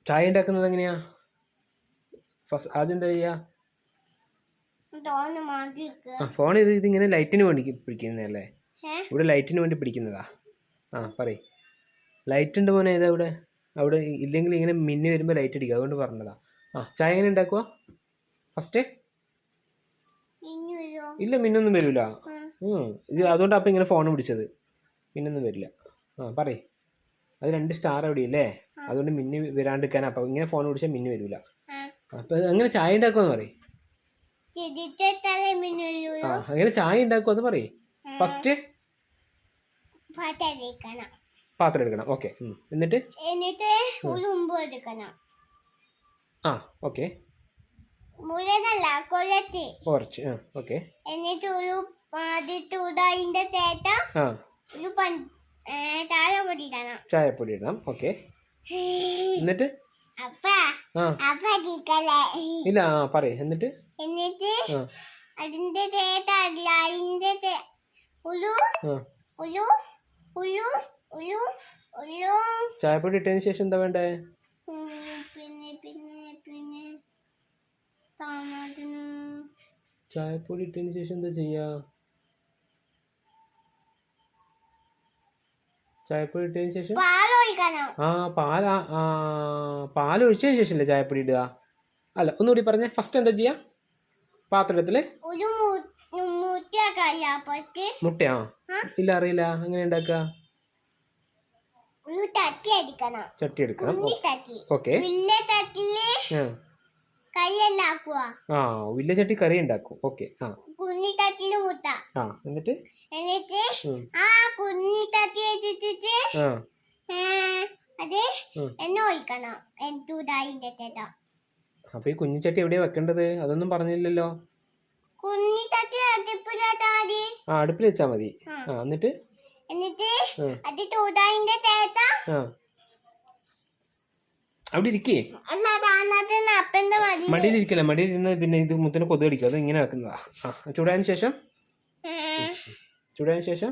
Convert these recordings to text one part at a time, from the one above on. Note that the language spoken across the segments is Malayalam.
ചായ ഉണ്ടാക്കുന്നത് എങ്ങനെയാ? ആദ്യം എന്താ ചെയ്യാ? ഫോൺ ഇതിങ്ങനെ ലൈറ്റിന് വേണ്ടി പിടിക്കുന്നതല്ലേ? ഇവിടെ ലൈറ്റിന് വേണ്ടി പിടിക്കുന്നതാ. പറയ്. ലൈറ്റ് ഉണ്ട് മോനെ, ഏതാ അവിടെ? അവിടെ ഇല്ലെങ്കിൽ ഇങ്ങനെ മിന്നി വരുമ്പോൾ ലൈറ്റ് അടിക്കുക, അതുകൊണ്ട് പറഞ്ഞതാ. ചായ എങ്ങനെ ഉണ്ടാക്കുക ഫസ്റ്റ്? ഇല്ല, മിന്നൊന്നും വരില്ല. ഇത് അതുകൊണ്ട് അപ്പം ഇങ്ങനെ ഫോൺ പിടിച്ചത്. മിന്നൊന്നും വരില്ല. പറയ്. അത് 2 സ്റ്റാർ അവിടെ ഇല്ലേ, അതുകൊണ്ട് മിന്നി വരാണ്ടിരിക്കാനാ. അപ്പം ഇങ്ങനെ ഫോൺ പിടിച്ചാൽ മിന്നി വരില്ല. അപ്പം അങ്ങനെ ചായ ഉണ്ടാക്കുമെന്ന് പറയും. അങ്ങനെ ചായ ഉണ്ടാക്കുമെന്ന് പറയും. ഫസ്റ്റ് പാത്രം എടുക്കണം. ഓക്കെ. എന്നിട്ട് ഓക്കെ, കുറച്ച്. ഓക്കെ. എന്നിട്ട് ഒരു ചായപ്പൊടി ഇടണം. ഓക്കെ. എന്നിട്ട് ഇല്ല, പറയ്. എന്നിട്ട് അതിന്റെ ചായപ്പൊടി ഇട്ടതിന് ശേഷം എന്താ വേണ്ടേ? ചായപ്പൊടി ഇട്ടതിന് ശേഷം എന്താ ചെയ്യാ? ചായപ്പൊടി ഇട്ടതിന് ശേഷം പാലൊഴിച്ചതിന് ശേഷമല്ലേ ചായപ്പൊടി ഇടുക? അല്ല, ഒന്നുകൂടി പറഞ്ഞേ. ഫസ്റ്റ് എന്താ ചെയ്യാ? പാത്രത്തില് മുട്ടയാ? ഇല്ല, അറിയില്ല. എങ്ങനെ ഉണ്ടാക്കുക? ചട്ടി എടുക്കണം. ഓക്കെ. വലിയ ചട്ടി കറി ഉണ്ടാക്കും. ഓക്കെ. എന്നിട്ട് അപ്പൊ ഈ കുഞ്ഞിച്ചട്ടി എവിടെയാ വെക്കേണ്ടത്? അതൊന്നും പറഞ്ഞില്ലല്ലോ. അടുപ്പിൽ വെച്ചാ മതി. എന്നിട്ട് അവിടെ ഇരിക്കേ. മടിയിലിരിക്കല. മടിയിലിരുന്ന് പിന്നെ ഇത് മുത്തിന് കൊതു കടിക്കും. അത് ഇങ്ങനെ വെക്കുന്നതാ. ചൂടായതിനു ശേഷം ചൂടായതിനു ശേഷം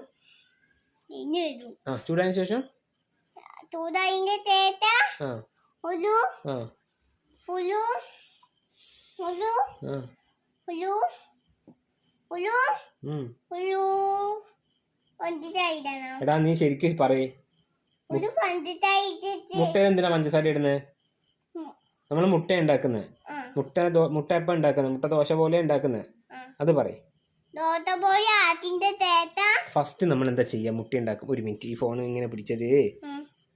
എടാ, നീ ശരിക്കും പറയേ. മുട്ടയിൽ എന്തിനാ പഞ്ചസാര ഇടുന്നത്? നമ്മൾ മുട്ട ഉണ്ടാക്കുന്നത്. മുട്ട എപ്പ ഉണ്ടാക്കുന്നത്? മുട്ട ദോശ പോലെ ഉണ്ടാക്കുന്നത്. അത് പറയ്. ഫസ്റ്റ് നമ്മൾ എന്താ ചെയ്യാ? മുട്ട ഉണ്ടാക്കും. ഒരു മിനിറ്റ്, ഈ ഫോൺ ഇങ്ങനെ പിടിച്ചത്